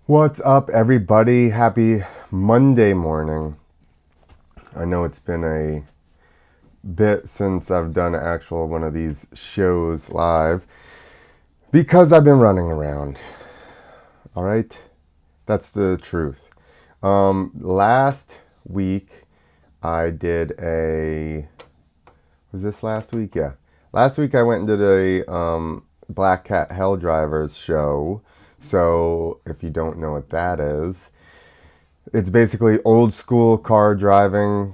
What's up, everybody? Happy Monday morning. I know it's been a bit since I've done actual one of these shows live because I've been running around. All right? That's the truth. Last week I did was this last week? Yeah. Last week I went and did a Black Cat Hell Drivers show. So if you don't know what that is, it's basically old school car driving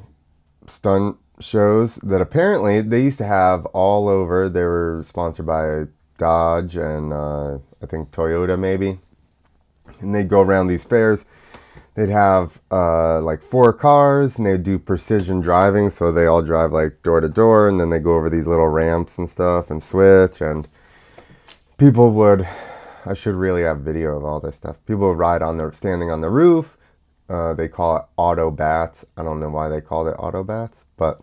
stunt shows that apparently they used to have all over. They were sponsored by Dodge and I think Toyota maybe. And they'd go around these fairs. They'd have like 4 cars and they'd do precision driving. So they all drive like door to door and then they go over these little ramps and stuff and switch. And people would, I should really have video of all this stuff. People would ride on standing on the roof. They call it auto bats. I don't know why they called it auto bats, but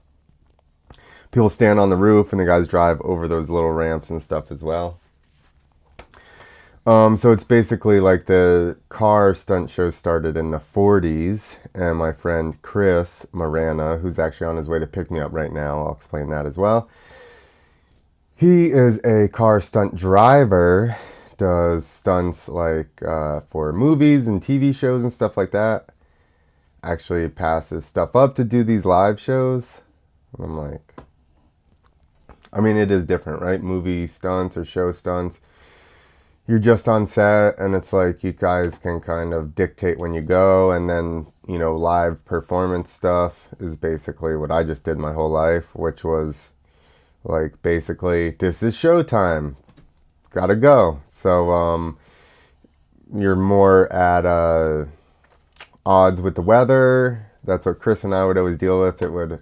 people stand on the roof and the guys drive over those little ramps and stuff as well. So it's basically like the car stunt show started in the 40s, and my friend Chris Marana, who's actually on his way to pick me up right now, I'll explain that as well. He is a car stunt driver, does stunts like for movies and TV shows and stuff like that. Actually passes stuff up to do these live shows. I'm like, I mean, it is different, right? Movie stunts or show stunts. You're just on set and it's like you guys can kind of dictate when you go, and then, you know, live performance stuff is basically what I just did my whole life, which was like basically, this is showtime. Gotta go. So you're more at odds with the weather. That's what Chris and I would always deal with. It would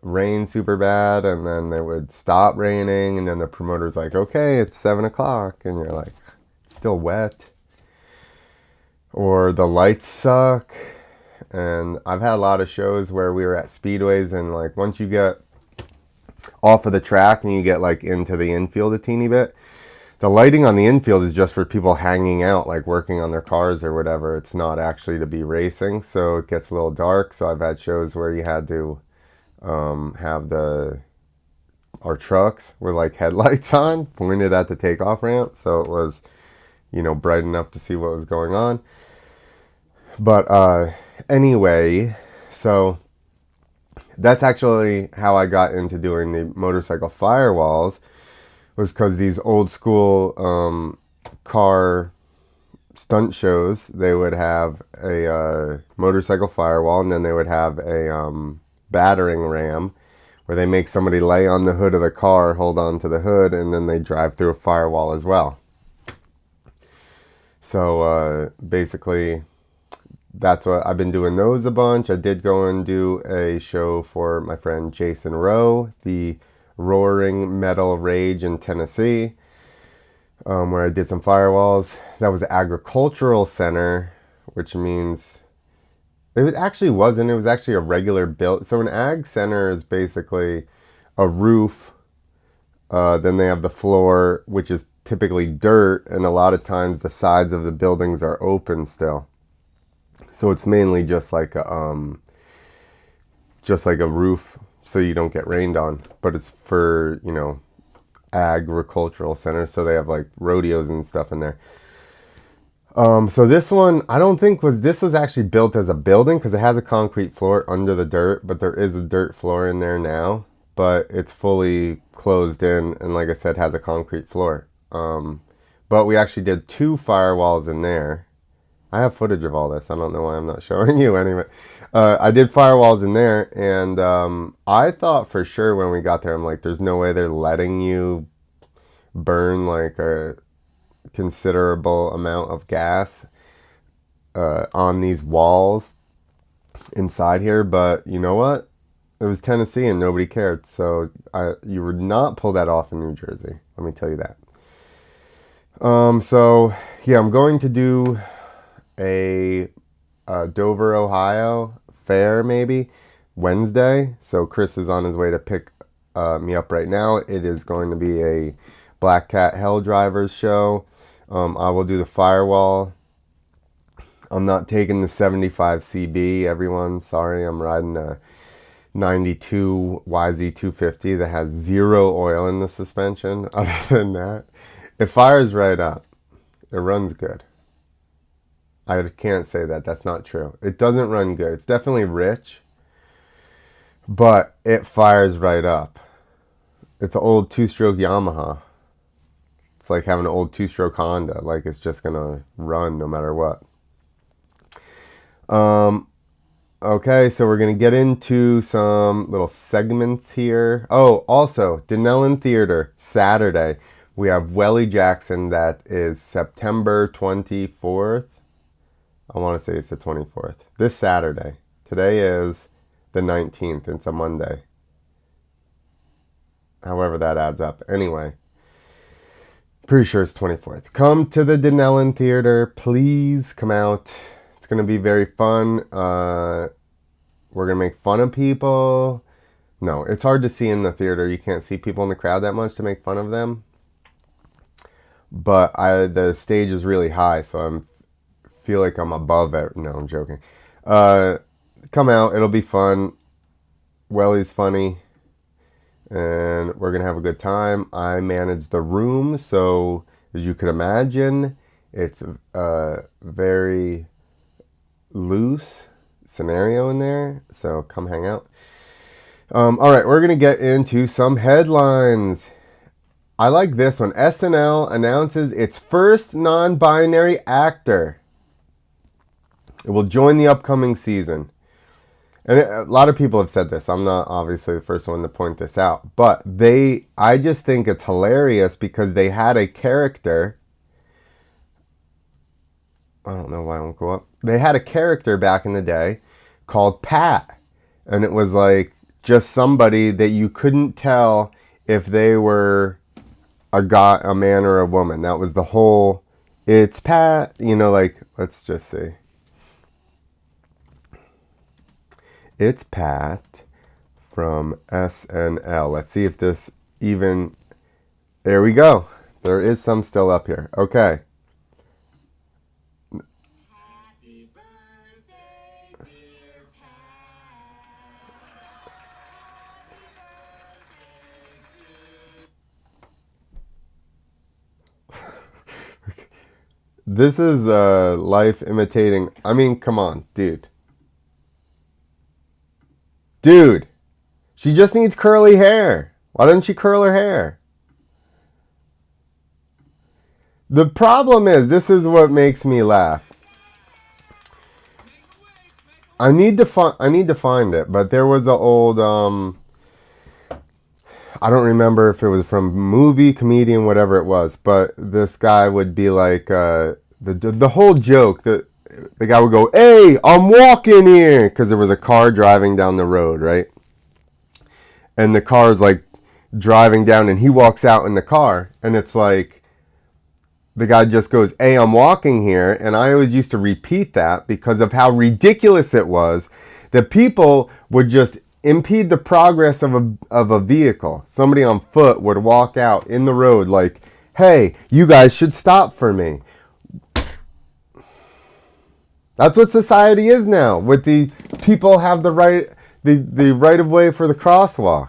rain super bad, and then it would stop raining, and then the promoter's like, okay, it's 7 o'clock, and you're like, it's still wet. Or the lights suck. And I've had a lot of shows where we were at speedways, and like once you get off of the track and you get like into the infield a teeny bit, the lighting on the infield is just for people hanging out, like working on their cars or whatever. It's not actually to be racing, so it gets a little dark. So I've had shows where you had to have our trucks with like headlights on pointed at the takeoff ramp, so it was, you know, bright enough to see what was going on. But anyway, so that's actually how I got into doing the motorcycle firewalls, was because these old school car stunt shows, they would have a motorcycle firewall, and then they would have a battering ram where they make somebody lay on the hood of the car, hold on to the hood, and then they drive through a firewall as well. So basically, that's what I've been doing, those a bunch. I did go and do a show for my friend Jason Rowe, the Roaring Metal Rage in Tennessee, where I did some firewalls. That was the agricultural center, which means it actually wasn't. It was actually a regular build. So an ag center is basically a roof. Then they have the floor, which is typically dirt, and a lot of times the sides of the buildings are open still. So it's mainly just like a roof, so you don't get rained on. But it's for, you know, agricultural centers, so they have like rodeos and stuff in there. So this one, I don't think this was actually built as a building, because it has a concrete floor under the dirt, but there is a dirt floor in there now, but it's fully closed in, and like I said, has a concrete floor. But we actually did 2 firewalls in there. I have footage of all this. I don't know why I'm not showing you anyway. I did firewalls in there, and I thought for sure when we got there, I'm like, there's no way they're letting you burn like a considerable amount of gas on these walls inside here. But you know what? It was Tennessee and nobody cared. So you would not pull that off in New Jersey. Let me tell you that. So yeah, I'm going to do a Dover, Ohio fair maybe Wednesday. So Chris is on his way to pick me up right now. It is going to be a Black Cat Hell Drivers show. I will do the firewall I'm not taking the 75 CB, everyone. Sorry, I'm riding a 92 YZ250 that has 0 oil in the suspension. Other than that, it fires right up. It runs good. I can't say that. That's not true. It doesn't run good. It's definitely rich, but it fires right up. It's an old 2-stroke Yamaha. It's like having an old 2-stroke Honda. Like, it's just going to run no matter what. Okay, so we're going to get into some little segments here. Oh, also, Denellen Theater, Saturday. We have Welly Jackson. That is September 24th. I want to say it's the 24th. This Saturday. Today is the 19th. It's a Monday. However that adds up. Anyway. Pretty sure it's 24th. Come to the Denellen Theater. Please come out. It's going to be very fun. We're going to make fun of people. No, it's hard to see in the theater. You can't see people in the crowd that much to make fun of them. But the stage is really high, so feel like I'm above it. No, I'm joking. Come out. It'll be fun. Welly's funny. And we're going to have a good time. I manage the room, so as you could imagine, it's a very loose scenario in there. So come hang out. All right, we're going to get into some headlines. I like this one. SNL announces its first non-binary actor. It will join the upcoming season. And a lot of people have said this. I'm not obviously the first one to point this out. But I just think it's hilarious because they had a character. I don't know why I won't go up. They had a character back in the day called Pat. And it was like just somebody that you couldn't tell if they were a man or a woman. That was the whole, it's Pat, like, let's just see. It's Pat from SNL. Let's see if this even... There we go. There is some still up here. Okay. Happy birthday, dear Pat. This is life imitating... I mean, come on, dude. Dude, she just needs curly hair. Why doesn't she curl her hair? The problem is, this is what makes me laugh. I need to find it, but there was an old, I don't remember if it was from movie, comedian, whatever it was, but this guy would be like, the whole joke that, the guy would go, "Hey, I'm walking here," because there was a car driving down the road, right? And the car's like driving down, and he walks out in the car, and it's like the guy just goes, "Hey, I'm walking here," and I always used to repeat that because of how ridiculous it was that people would just impede the progress of a vehicle. Somebody on foot would walk out in the road like, "Hey, you guys should stop for me." That's what society is now. With the people have the right of way for the crosswalk.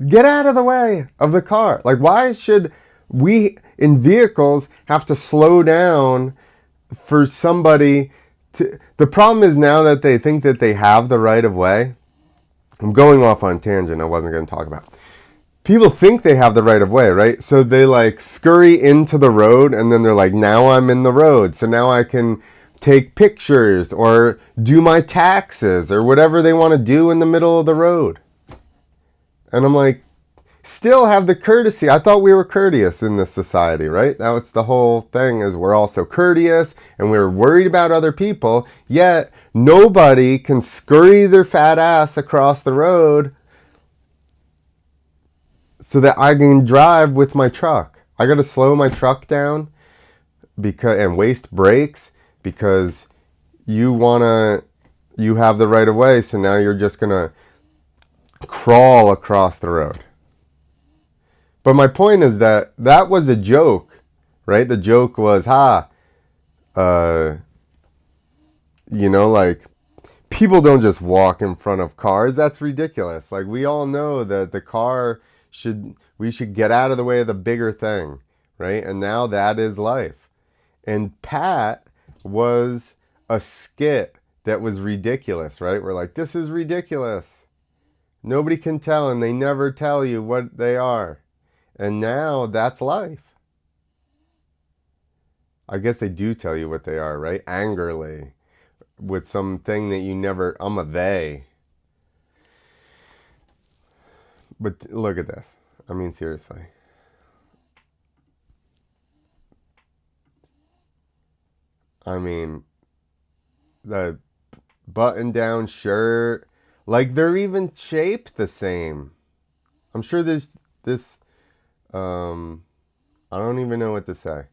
Get out of the way of the car. Like, why should we in vehicles have to slow down for somebody to... The problem is now that they think that they have the right of way. I'm going off on a tangent I wasn't going to talk about. People think they have the right of way, right? So they like scurry into the road, and then they're like, now I'm in the road. So now I can take pictures or do my taxes or whatever they want to do in the middle of the road. And I'm like, still have the courtesy. I thought we were courteous in this society, right? That was the whole thing, is we're also courteous and we're worried about other people, yet nobody can scurry their fat ass across the road so that I can drive with my truck. I got to slow my truck down and waste brakes because you have the right of way, so now you're just going to crawl across the road. But my point is that was a joke, right? The joke was, Uh, like people don't just walk in front of cars. That's ridiculous. Like we all know that we should get out of the way of the bigger thing, right? And now that is life. And Pat was a skit that was ridiculous, right? We're like, this is ridiculous. Nobody can tell, and they never tell you what they are. And now that's life. I guess they do tell you what they are, right? Angrily. With something that you never, I'm a they. But look at this. I mean, seriously. I mean, the button down shirt, like they're even shaped the same. I'm sure I don't even know what to say.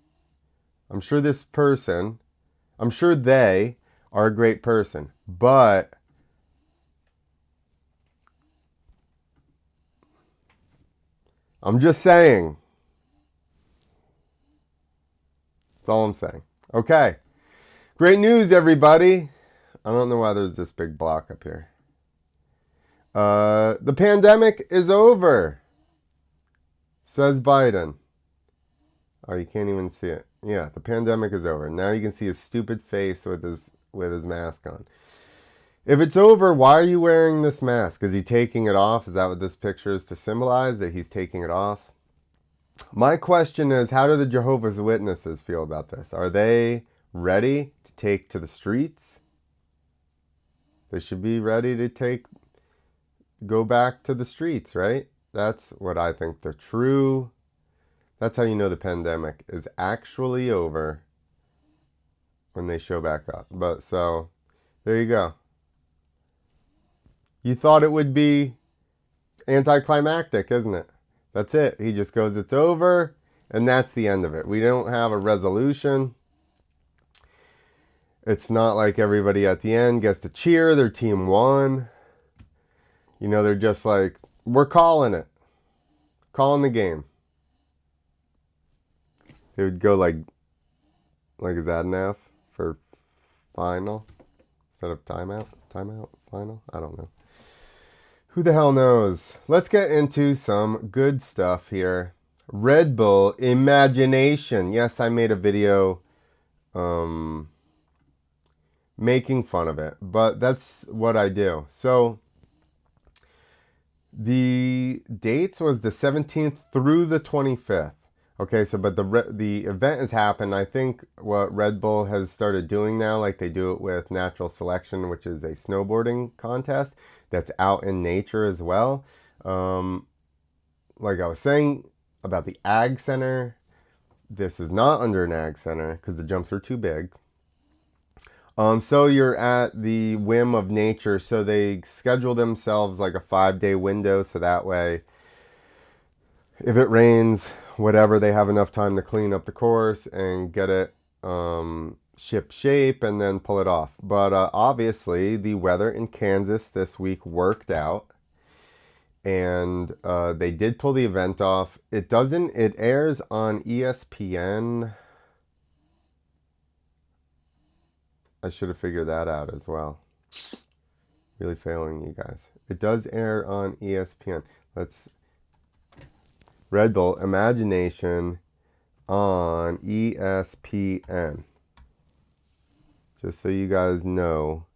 I'm sure I'm sure they are a great person, but I'm just saying. That's all I'm saying. Okay. Great news, everybody. I don't know why there's this big block up here. The pandemic is over, says Biden. Oh, you can't even see it. Yeah, the pandemic is over. Now you can see his stupid face with his mask on. If it's over, why are you wearing this mask? Is he taking it off? Is that what this picture is to symbolize, that he's taking it off? My question is, how do the Jehovah's Witnesses feel about this? Are they ready to take to the streets? They should be ready to go back to the streets, right? That's what I think that's how you know the pandemic is actually over, when they show back up. But so, there you go. You thought it would be anticlimactic, isn't it? That's it. He just goes, it's over, and that's the end of it. We don't have a resolution. It's not like everybody at the end gets to cheer, their team won. They're just like, we're calling it. Calling the game. It would go like is that enough for final? Instead of timeout, final? I don't know. Who the hell knows? Let's get into some good stuff here. RedBull Imagination. Yes, I made a video making fun of it, but that's what I do. So the dates was the 17th through the 25th. Okay, so but the event has happened. I think what Red Bull has started doing now, like they do it with Natural Selection, which is a snowboarding contest that's out in nature as well. Like I was saying about the Ag Center, this is not under an Ag Center because the jumps are too big. So you're at the whim of nature. So they schedule themselves like a 5-day window, so that way, if it rains, whatever, they have enough time to clean up the course and get it ship shape and then pull it off. But obviously the weather in Kansas this week worked out, and they did pull the event off. It airs on ESPN. I should have figured that out as well. Really failing you guys. It does air on ESPN. Red Bull Imagination on ESPN. Just so you guys know.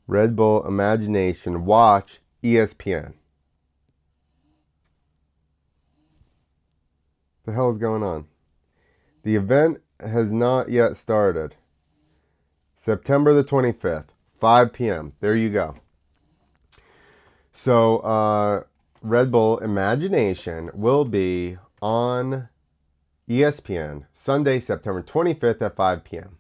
Red Bull Imagination. Watch ESPN. The hell is going on? The event has not yet started. September the 25th, 5 p.m. There you go. So, Red Bull Imagination will be on ESPN Sunday, September 25th at 5 p.m.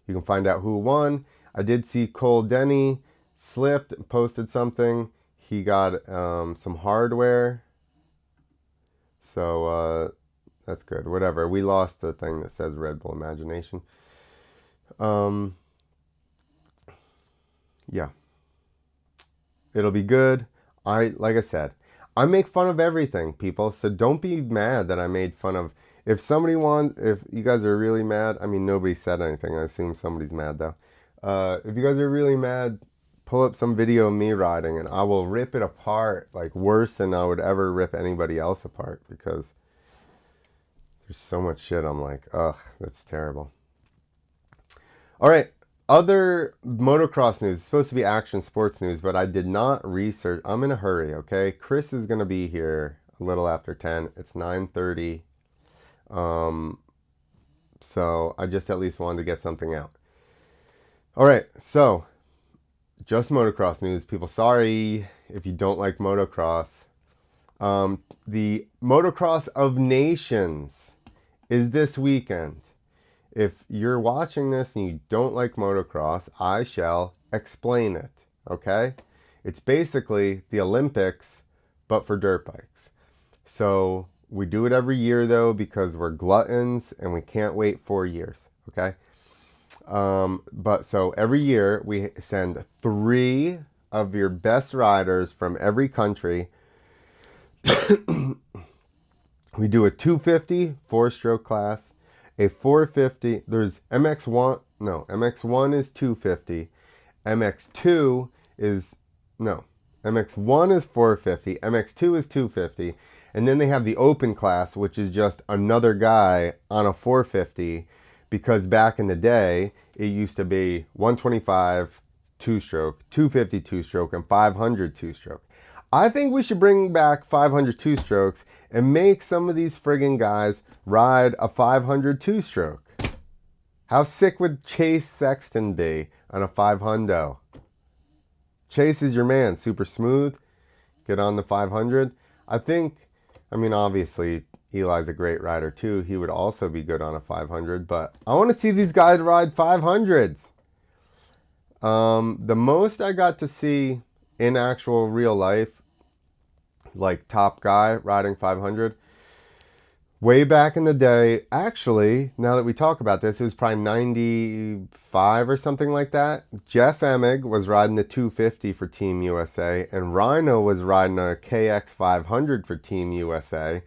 You can find out who won. I did see Cole Denny slipped, posted something. He got some hardware. So, that's good. Whatever. We lost the thing that says Red Bull Imagination. Yeah. It'll be good. Like I said, I make fun of everything, people. So don't be mad that I made fun of If somebody wants, if you guys are really mad, I mean, nobody said anything. I assume somebody's mad though. If you guys are really mad, pull up some video of me riding and I will rip it apart like worse than I would ever rip anybody else apart, because there's so much shit. I'm like, ugh, that's terrible. All right. Other motocross news. It's supposed to be action sports news, but I did not research. I'm in a hurry, okay? Chris is going to be here a little after 10. It's 9:30. So I just at least wanted to get something out. All right. So just motocross news. People, sorry if you don't like motocross. The Motocross of Nations is this weekend. If you're watching this and you don't like motocross, I shall explain it, okay? It's basically the Olympics, but for dirt bikes. So we do it every year, though, because we're gluttons and we can't wait 4 years, okay? But so every year we send 3 of your best riders from every country. We do a 250 4-stroke class. A 450, there's MX1, no, MX1 is 250, MX2 is, no, MX1 is 450, MX2 is 250, and then they have the open class, which is just another guy on a 450, because back in the day, it used to be 125 2-stroke, 250 2-stroke, and 500 2-stroke. I think we should bring back 500 2-strokes and make some of these friggin' guys ride a 500 2-stroke. How sick would Chase Sexton be on a 500? Chase is your man, super smooth. Get on the 500. I mean, obviously, Eli's a great rider too. He would also be good on a 500, but I want to see these guys ride 500s. The most I got to see in actual real life, like top guy riding 500, way back in the day, actually, now that we talk about this, it was probably 95 or something like that. Jeff Emig was riding the 250 for Team USA, and Rhino was riding a KX 500 for Team USA.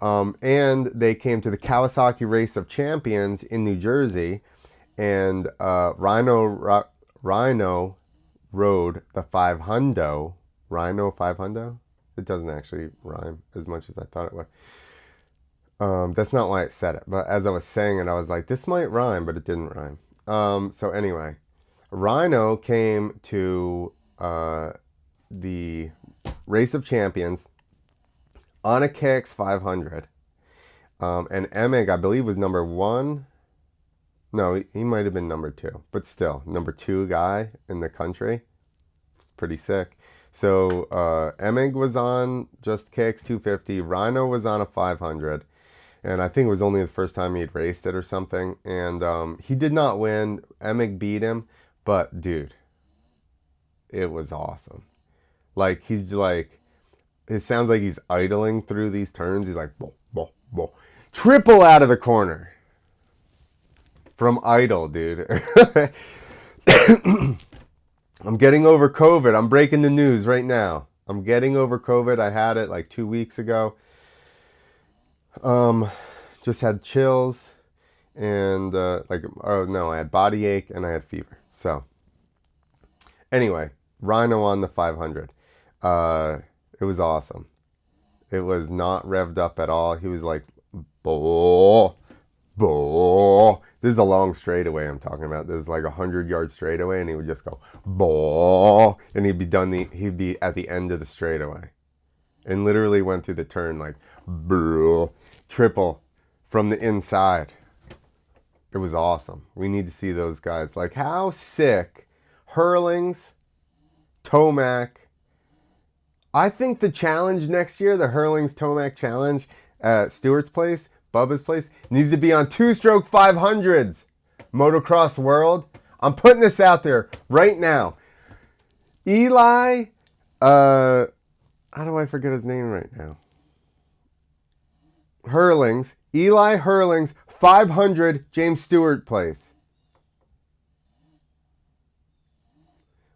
And they came to the Kawasaki Race of Champions in New Jersey, and Rhino rode the 500. Rhino 500? It doesn't actually rhyme as much as I thought it would. That's not why it said it, but as I was saying it, I was like, this might rhyme, but it didn't rhyme. So anyway, Rhino came to the Race of Champions on a KX 500. And Emig, I believe, was number 1. No, he might have been number 2, but still, number 2 guy in the country. It's pretty sick. So Emig was on just KX 250. Rhino was on a 500. And I think it was only the first time he'd raced it or something. And he did not win. Emig beat him. But, dude, it was awesome. Like, he's like, it sounds like he's idling through these turns. He's like, bo, bo, bo. Triple out of the corner. From idle, dude. I'm getting over COVID. I'm breaking the news right now. I'm getting over COVID. I had it like 2 weeks ago. Just had chills and I had body ache and I had fever. So anyway, Rhino on the 500. It was awesome. It was not revved up at all. He was like, bo, bo. This is a long straightaway I'm talking about. This is like 100-yard straightaway, and he would just go, bo, and he'd be at the end of the straightaway. And literally went through the turn like, bro, triple from the inside. It was awesome. We need to see those guys. Like, how sick. Hurlings, Tomac. I think the challenge next year, the Hurlings Tomac challenge at Stewart's place, Bubba's place, needs to be on 2-stroke 500s. Motocross world. I'm putting this out there right now. Eli, how do I forget his name right now? Hurlings, Eli Hurlings, 500 James Stewart place.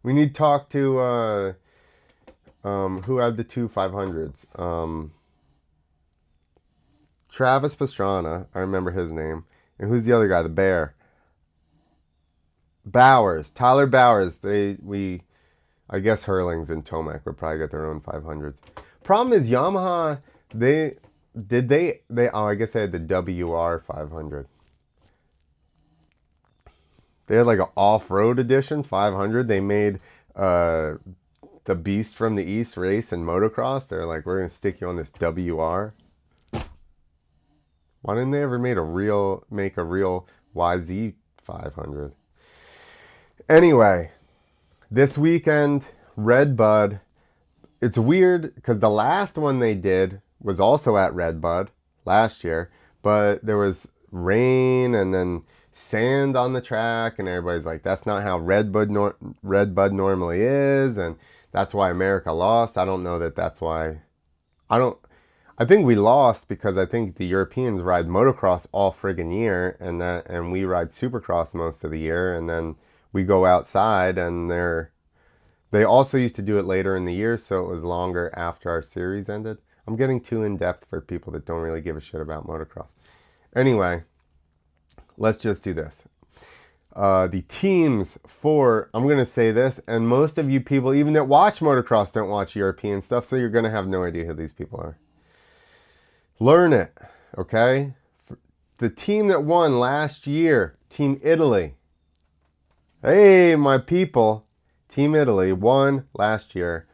We need to talk to who had the 2 500s. Travis Pastrana. I remember his name. And who's the other guy? The Bear. Bowers. Tyler Bowers. I guess Hurlings and Tomac would probably get their own 500s. Problem is Yamaha, I guess they had the WR 500. They had like an off-road edition 500. They made the Beast from the East race and motocross. They're like, we're going to stick you on this WR. Why didn't they ever make a real YZ 500? Anyway, this weekend, RedBud. It's weird because the last one they did was also at RedBud last year, but there was rain and then sand on the track, and everybody's like, that's not how RedBud normally is, and that's why America lost. I don't know that that's why. I think we lost because I think the Europeans ride motocross all friggin' year, and we ride supercross most of the year, and then we go outside, and they also used to do it later in the year, so it was longer after our series ended. I'm getting too in-depth for people that don't really give a shit about motocross. Anyway, let's just do this. The teams for, I'm going to say this, and most of you people, even that watch motocross, don't watch European stuff, so you're going to have no idea who these people are. Learn it, okay? The team that won last year, Team Italy. Hey, my people. Team Italy won last year.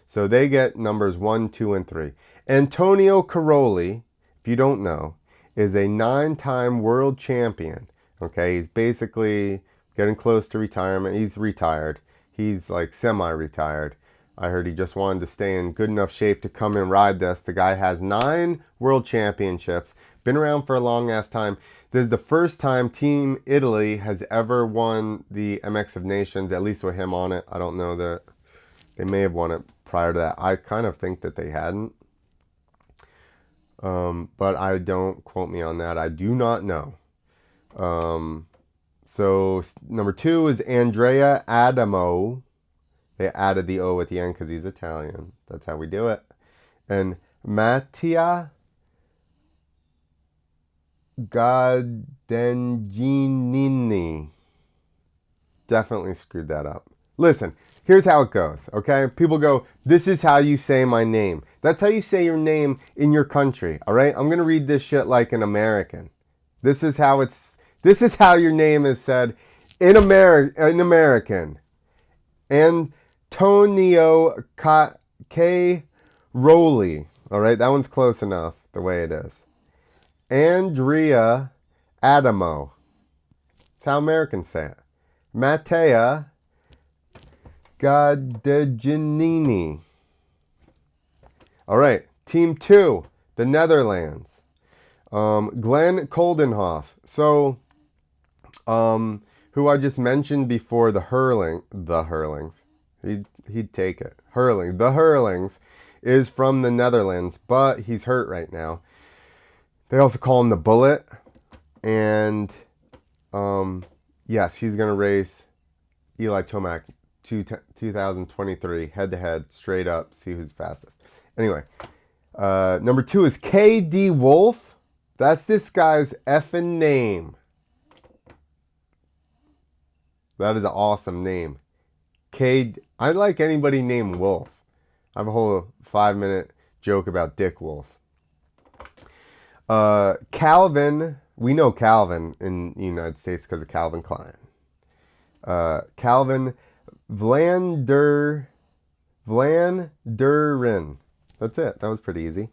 So they get numbers 1, 2, and 3. Antonio Caroli, if you don't know, is a 9-time world champion. Okay, he's basically getting close to retirement. He's retired. He's like semi-retired. I heard he just wanted to stay in good enough shape to come and ride this. The guy has 9 world championships. Been around for a long ass time. This is the first time Team Italy has ever won the MX of Nations, at least with him on it. I don't know that they may have won it prior to that. I kind of think that they hadn't. But I don't quote me on that. I do not know. So number 2 is Andrea Adamo. They added the O at the end because he's Italian. That's how we do it. And Mattia Gadenginini. Definitely screwed that up. Listen, here's how it goes, okay? People go, this is how you say my name. That's how you say your name in your country, all right? I'm going to read this shit like an American. This is how your name is said in American. Antonio K. Rowley. All right, that one's close enough the way it is. Andrea Adamo. That's how Americans say it. Mattea Gadeginini. All right, Team 2, the Netherlands. Glenn Koldenhoff. So, who I just mentioned before, the Hurlings. He'd take it. The Hurlings is from the Netherlands, but he's hurt right now. They also call him the Bullet. And, yes, he's going to race Eli Tomac 2023 head-to-head, straight up, see who's fastest. Anyway, number 2 is K.D. Wolf. That's this guy's effing name. That is an awesome name. I like anybody named Wolf. I have a whole 5-minute joke about Dick Wolf. Calvin, we know Calvin in the United States because of Calvin Klein. Calvin Vlanderen. That's it. That was pretty easy.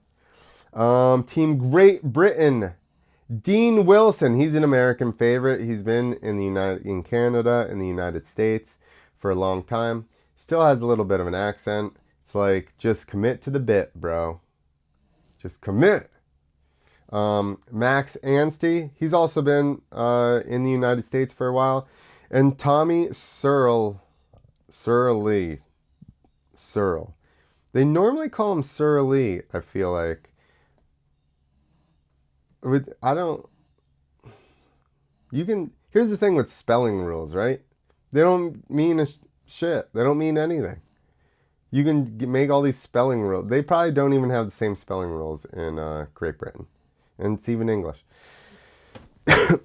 Team Great Britain. Dean Wilson. He's an American favorite. He's been in Canada, in the United States for a long time. Still has a little bit of an accent. It's like, just commit to the bit, bro. Just commit. Max Anstey. He's also been in the United States for a while. And Tommy Searle. They normally call him Surly, I feel like. Here's the thing with spelling rules, right? They don't mean shit. They don't mean anything. You can make all these spelling rules. They probably don't even have the same spelling rules in Great Britain. and it's even English.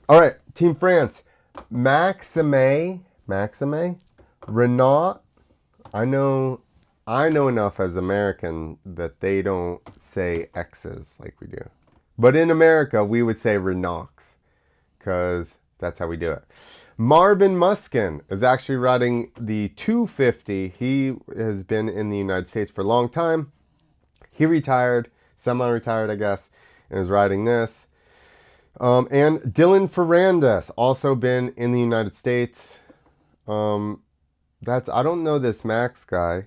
All right, Team France. Maxime, Renault. I know enough as American that they don't say X's like we do. But in America, we would say Renault because that's how we do it. Marvin Muskin is actually riding the 250. He has been in the United States for a long time. He retired, semi-retired, I guess, and is riding this. And Dylan Ferrandis, also been in the United States. I don't know this Max guy,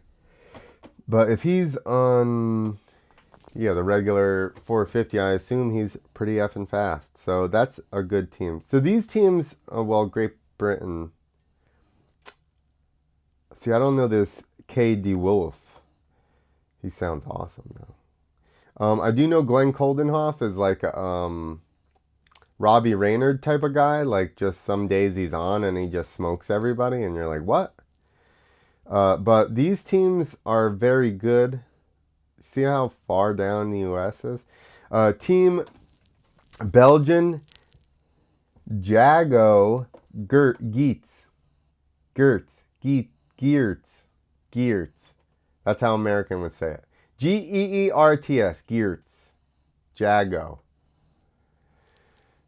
but if he's on, the regular 450, I assume he's pretty effing fast. So that's a good team. So these teams, Great Britain. See, I don't know this K.D. Wolf. He sounds awesome though. I do know Glenn Coldenhoff is like Robbie Reynard type of guy. Like just some days he's on and he just smokes everybody, and you're like, what? But these teams are very good. See how far down the U.S. is? Team Belgian, Jago Geerts. That's how American would say it. Geerts. Geerts. Jago.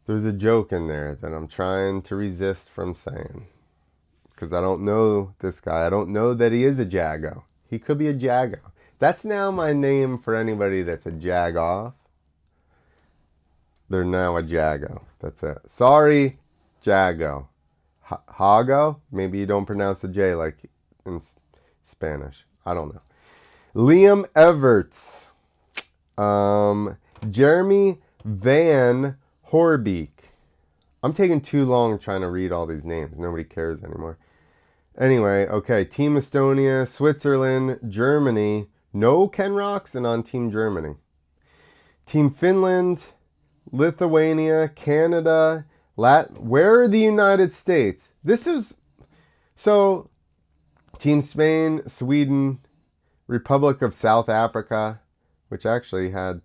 There's a joke in there that I'm trying to resist from saying. Because I don't know this guy. I don't know that he is a Jago. He could be a Jago. That's now my name for anybody that's a Jag-off. They're now a Jago. That's it. Sorry, Jago. Hago? Maybe you don't pronounce the J like in Spanish. I don't know. Liam Everts. Jeremy Van Horbeek. I'm taking too long trying to read all these names. Nobody cares anymore. Anyway, okay. Team Estonia, Switzerland, Germany. No Ken Roxon on Team Germany. Team Finland, Lithuania, Canada, where are the United States? This is... So, Team Spain, Sweden, Republic of South Africa, which actually had...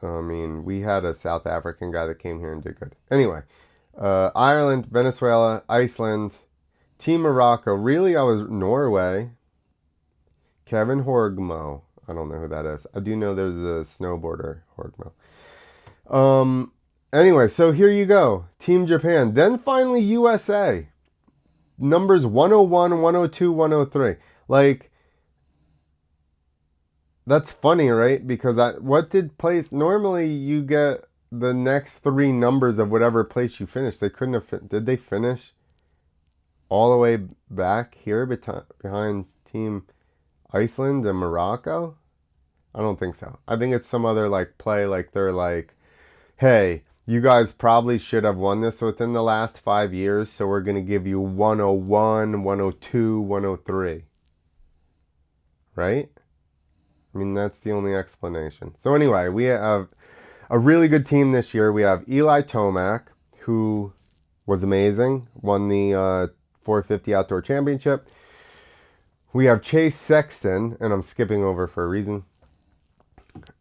we had a South African guy that came here and did good. Anyway, Ireland, Venezuela, Iceland, Team Morocco. Really, I was Norway. Kevin Horgmo. I don't know who that is. I do know there's a snowboarder, Horgmo. Anyway, so here you go. Team Japan. Then finally USA. Numbers 101, 102, 103. Like, that's funny, right? Because what did place... Normally, you get the next three numbers of whatever place you finished. They couldn't have... Did they finish all the way back here behind Team Iceland and Morocco? I don't think so. I think it's some other like play, like they're like, hey, you guys probably should have won this within the last 5 years, so we're going to give you 101, 102, 103. Right? I mean, that's the only explanation. So anyway, we have a really good team this year. We have Eli Tomac, who was amazing, won the 450 Outdoor Championship. We have Chase Sexton, and I'm skipping over for a reason,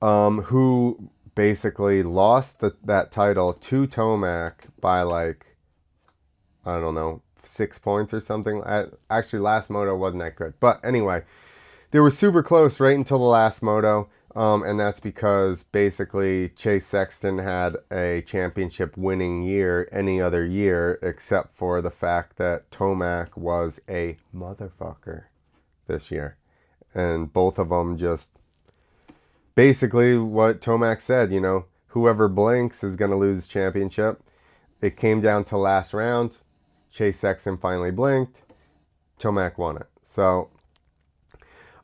who basically lost that title to Tomac by like, I don't know, 6 points or something. Actually, last moto wasn't that good. But anyway, they were super close right until the last moto. And that's because basically Chase Sexton had a championship winning year any other year except for the fact that Tomac was a motherfucker this year. And both of them just basically what Tomac said, you know, whoever blinks is going to lose the championship. It came down to last round. Chase Sexton finally blinked. Tomac won it. So,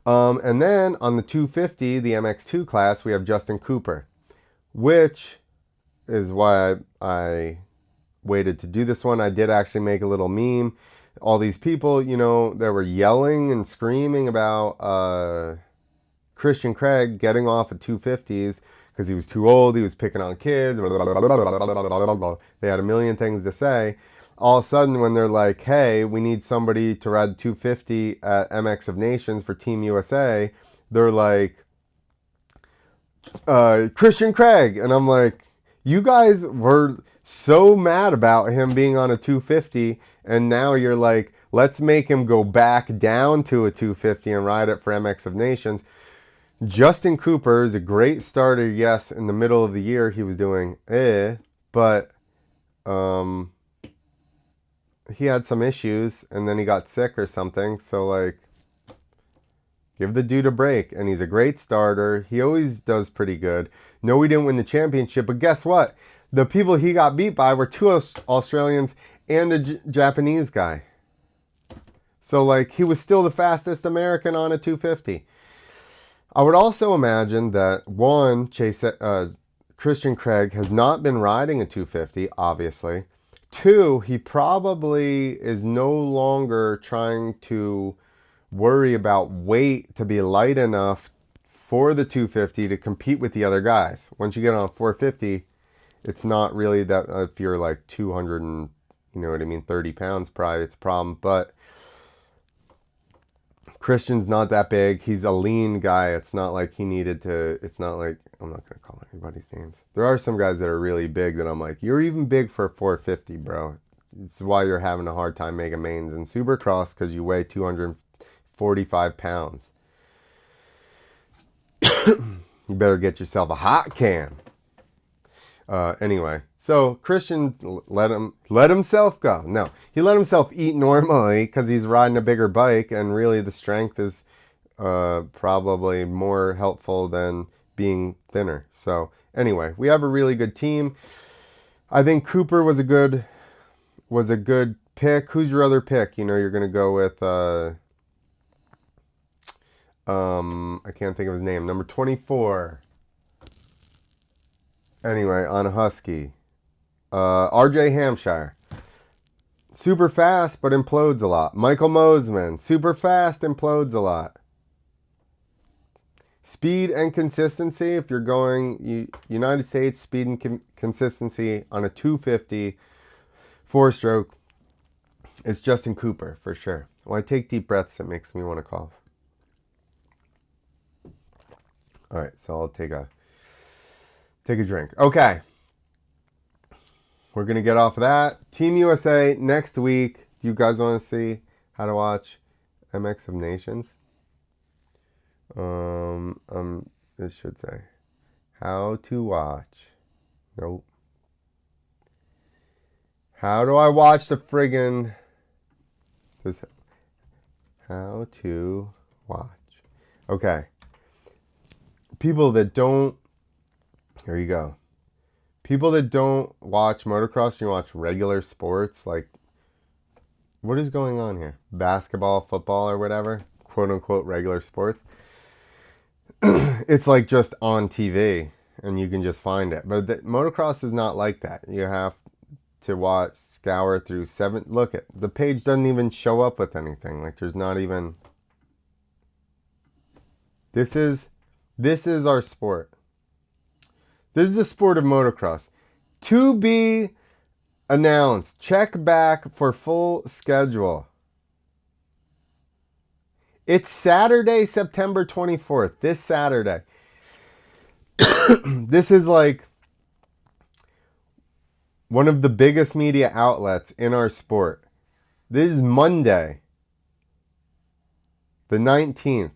and then on the 250, the MX2 class, we have Justin Cooper, which is why I waited to do this one. I did actually make a little meme. All these people, you know, that were yelling and screaming about Christian Craig getting off at 250s because he was too old, he was picking on kids, they had a million things to say. All of a sudden, when they're like, hey, we need somebody to ride 250 at MX of Nations for Team USA, they're like, Christian Craig. And I'm like, you guys were so mad about him being on a 250, and now you're like, let's make him go back down to a 250 and ride it for MX of Nations. Justin Cooper is a great starter. Yes, in the middle of the year he was doing but he had some issues and then he got sick or something. So like, give the dude a break. And he's a great starter. He always does pretty good. No, he didn't win the championship, but guess what? The people he got beat by were two Australians and a Japanese guy. So like, he was still the fastest American on a 250. I would also imagine that one, Christian Craig has not been riding a 250, obviously. Two, he probably is no longer trying to worry about weight to be light enough for the 250 to compete with the other guys. Once you get on 450, it's not really that, if you're like 200 and, you know what I mean, 30 pounds, probably it's a problem. But Christian's not that big. He's a lean guy. It's not like he needed to, it's not like, I'm not going to call anybody's names. There are some guys that are really big that I'm like, you're even big for 450, bro. It's why you're having a hard time making mains in Supercross, because you weigh 245 pounds. You better get yourself a hot can. Anyway, so Christian let himself go. No, he let himself eat normally because he's riding a bigger bike, and really the strength is probably more helpful than being thinner. So anyway, we have a really good team. I think Cooper was a good pick. Who's your other pick? You know, you're gonna go with I can't think of his name. Number 24. Anyway, on a Husky. RJ Hampshire. Super fast, but implodes a lot. Michael Mosman. Super fast, implodes a lot. Speed and consistency. If you're going United States, speed and consistency on a 250 four-stroke, it's Justin Cooper for sure. When I take deep breaths, it makes me want to cough. All right, so I'll take a drink. Okay. We're going to get off of that. Team USA next week. Do you guys want to see how to watch MX of Nations? This should say how to watch. Nope. How do I watch the friggin' this? How to watch. Okay. People that don't, here you go. People that don't watch motocross, you watch regular sports, like, what is going on here? Basketball, football, or whatever, quote unquote regular sports. It's like just on TV and you can just find it. But motocross is not like that. You have to scour through look at, the page doesn't even show up with anything. Like there's not even, this is our sport. This is the sport of motocross. To be announced. Check back for full schedule. It's Saturday, September 24th. This Saturday. This is like one of the biggest media outlets in our sport. This is Monday, the 19th.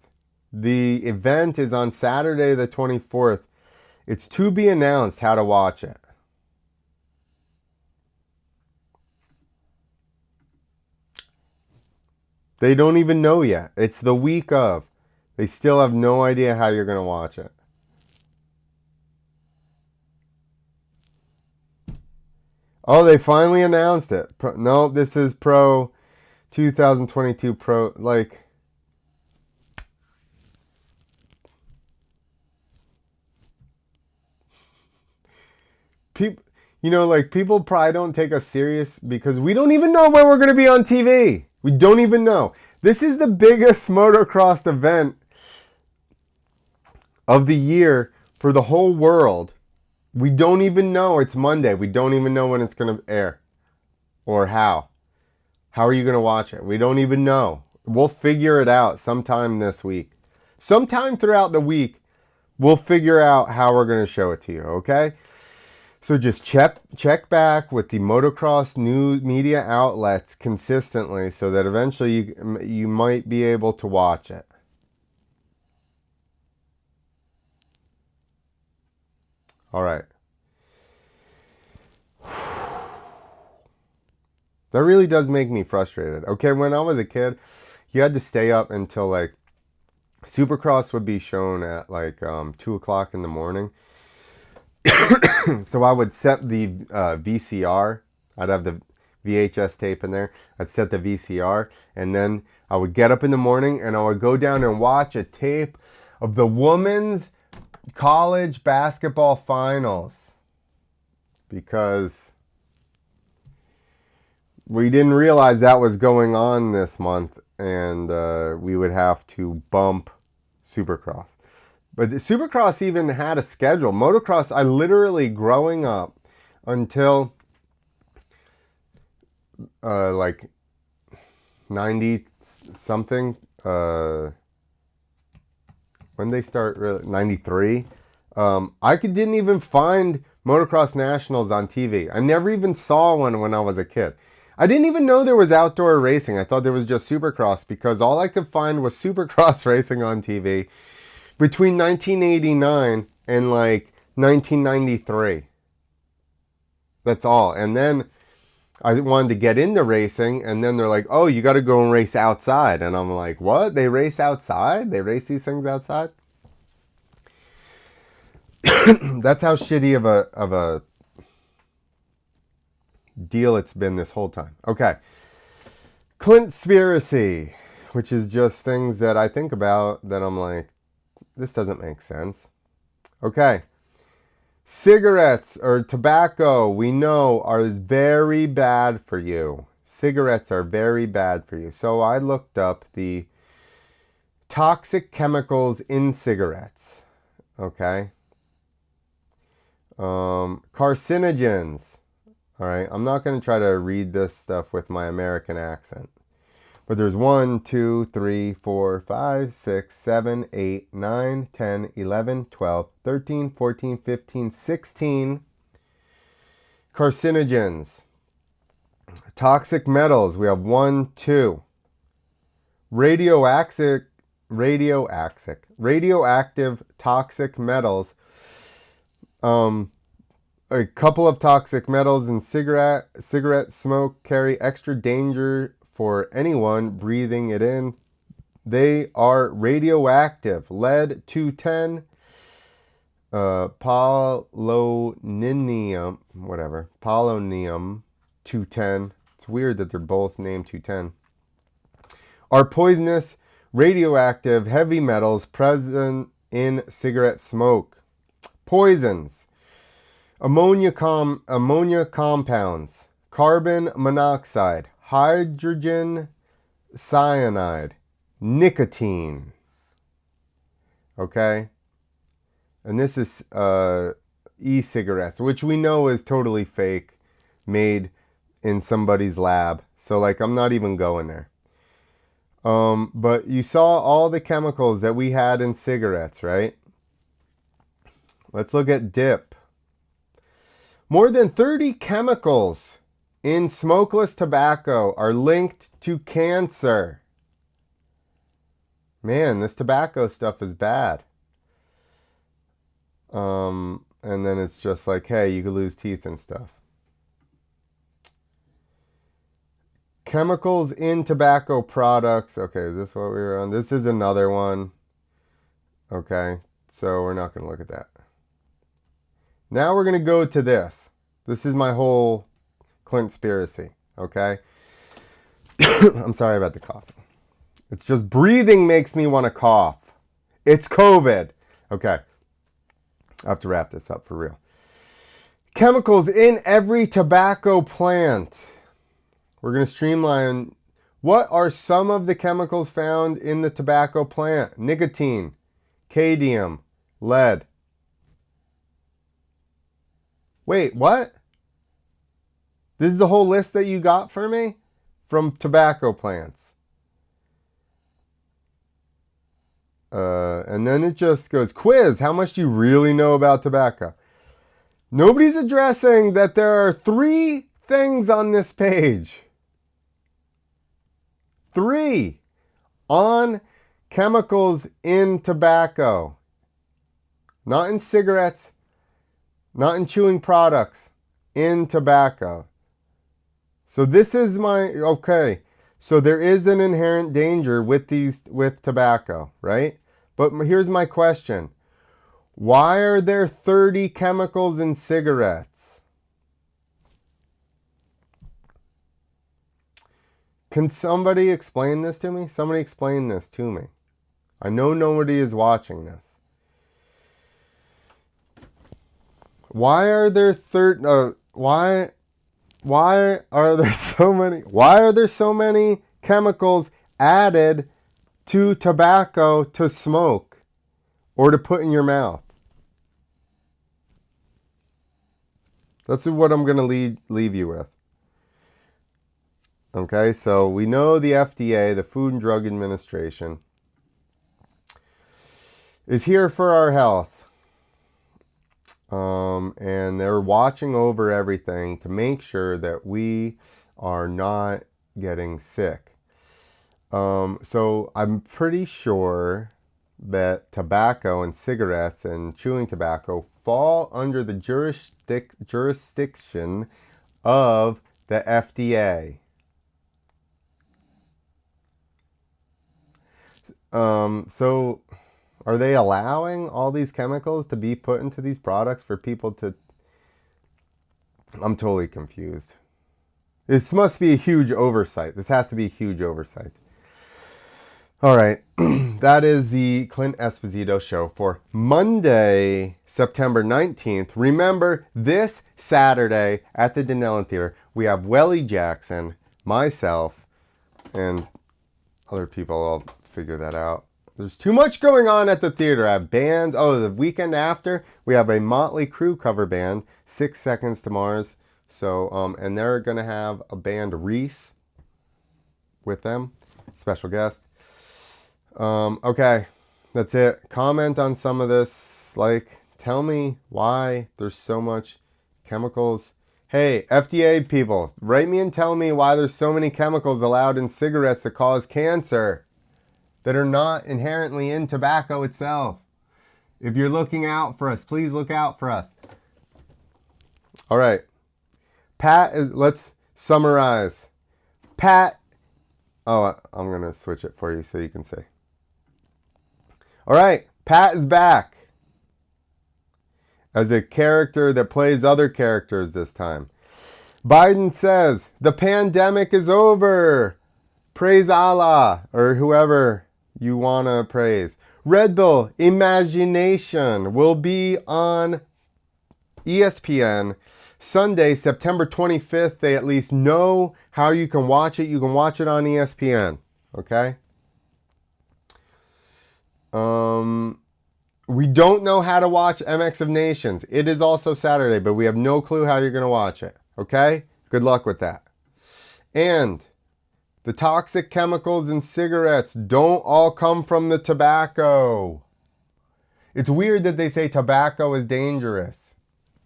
The event is on Saturday, the 24th. It's to be announced how to watch it. They don't even know yet. It's the week of. They still have no idea how you're going to watch it. Oh, they finally announced it. No, this is Pro 2022 Pro. Like, people, you know, like people probably don't take us serious because we don't even know where we're going to be on TV. We don't even know. This is the biggest motocross event of the year for the whole world. We don't even know. It's Monday. We don't even know when it's going to air or how. How are you going to watch it? We don't even know. We'll figure it out sometime this week. Sometime throughout the week, We'll figure out how we're going to show it to you, okay? So just check back with the motocross news media outlets consistently so that eventually you might be able to watch it. All right. That really does make me frustrated. Okay, when I was a kid, you had to stay up until like Supercross would be shown at like 2 o'clock in the morning. So I would set the VCR. I'd have the VHS tape in there. I'd set the VCR, and then I would get up in the morning and I would go down and watch a tape of the women's college basketball finals, because we didn't realize that was going on this month, and we would have to bump Supercross. But Supercross even had a schedule. Motocross, I literally, growing up until like 90 something, when they start, 93, didn't even find motocross nationals on TV. I never even saw one when I was a kid. I didn't even know there was outdoor racing. I thought there was just Supercross, because all I could find was Supercross racing on TV between 1989 and like 1993. That's all. And then I wanted to get into racing, and then they're like, oh, you got to go and race outside. And I'm like, what? They race outside? They race these things outside? That's how shitty of a deal it's been this whole time. Okay. Clintspiracy, which is just things that I think about that I'm like, this doesn't make sense. Okay. Cigarettes or tobacco, we know, are very bad for you. Cigarettes are very bad for you. So I looked up the toxic chemicals in cigarettes. Okay. Carcinogens. All right, I'm not going to try to read this stuff with my American accent. But there's 1, 2, 3, 4, 5, 6, 7, 8, 9, 10, 11, 12, 13, 14, 15, 16 carcinogens. Toxic metals, we have 1, 2. Radioactive toxic metals. A couple of toxic metals in cigarette smoke carry extra danger for anyone breathing it in. They are radioactive. Lead 210, polonium 210. It's weird that they're both named 210. Are poisonous, radioactive heavy metals present in cigarette smoke. Poisons. Ammonia compounds, carbon monoxide, hydrogen cyanide, nicotine. Okay? And this is e-cigarettes, which we know is totally fake, made in somebody's lab. So like, I'm not even going there. But you saw all the chemicals that we had in cigarettes, right? Let's look at dip. More than 30 chemicals in smokeless tobacco are linked to cancer. Man, this tobacco stuff is bad. And then it's just like, hey, you could lose teeth and stuff. Chemicals in tobacco products. Okay, is this what we were on? This is another one. Okay, so we're not going to look at that. Now we're going to go to this. This is my whole Clintspiracy, okay? I'm sorry about the coughing. It's just breathing makes me want to cough. It's COVID. Okay, I have to wrap this up for real. Chemicals in every tobacco plant. We're going to streamline. What are some of the chemicals found in the tobacco plant? Nicotine, cadmium, lead. Wait, what? This is the whole list that you got for me? From tobacco plants. And then it just goes, quiz, how much do you really know about tobacco? Nobody's addressing that there are 3 things on this page. 3 on chemicals in tobacco. Not in cigarettes, not in chewing products, in tobacco. So this is okay. So there is an inherent danger with tobacco, right? But here's my question. Why are there 30 chemicals in cigarettes? Can somebody explain this to me? Somebody explain this to me. I know nobody is watching this. Why are there why are there so many chemicals added to tobacco to smoke or to put in your mouth? That's what I'm going to leave you with. Okay, so we know the FDA, the Food and Drug Administration, is here for our health. And they're watching over everything to make sure that we are not getting sick. So I'm pretty sure that tobacco and cigarettes and chewing tobacco fall under the jurisdiction of the FDA. So are they allowing all these chemicals to be put into these products for people to... I'm totally confused. This must be a huge oversight. This has to be a huge oversight. All right. That is the Clint Esposito show for Monday, September 19th. Remember, this Saturday at the Denellen Theater, we have Welly Jackson, myself, and other people. I'll figure that out. There's too much going on at the theater. I have bands. Oh, the weekend after, we have a Motley Crue cover band, 6 Seconds to Mars. So, and they're going to have a band, Reese, with them. Special guest. Okay, that's it. Comment on some of this. Like, tell me why there's so much chemicals. Hey, FDA people, write me and tell me why there's so many chemicals allowed in cigarettes that cause cancer that are not inherently in tobacco itself. If you're looking out for us, please look out for us. All right. Let's summarize. I'm going to switch it for you so you can see. All right. Pat is back as a character that plays other characters this time. Biden says, the pandemic is over. Praise Allah, or whoever you want to praise. RedBull Imagination will be on ESPN Sunday, September 25th. They at least know how you can watch it. You can watch it on ESPN. Okay? We don't know how to watch MX of Nations. It is also Saturday, but we have no clue how you're going to watch it. Okay? Good luck with that. And the toxic chemicals in cigarettes don't all come from the tobacco. It's weird that they say tobacco is dangerous.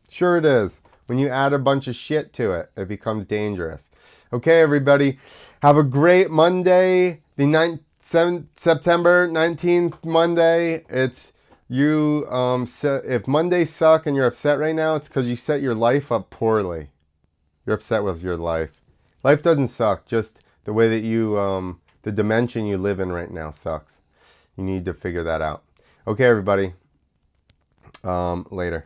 Sure it is. When you add a bunch of shit to it, it becomes dangerous. Okay, everybody. Have a great Monday. The September 19th Monday. It's you. If Mondays suck and you're upset right now, it's because you set your life up poorly. You're upset with your life. Life doesn't suck. Just the way that you, the dimension you live in right now sucks. You need to figure that out. Okay, everybody. Later.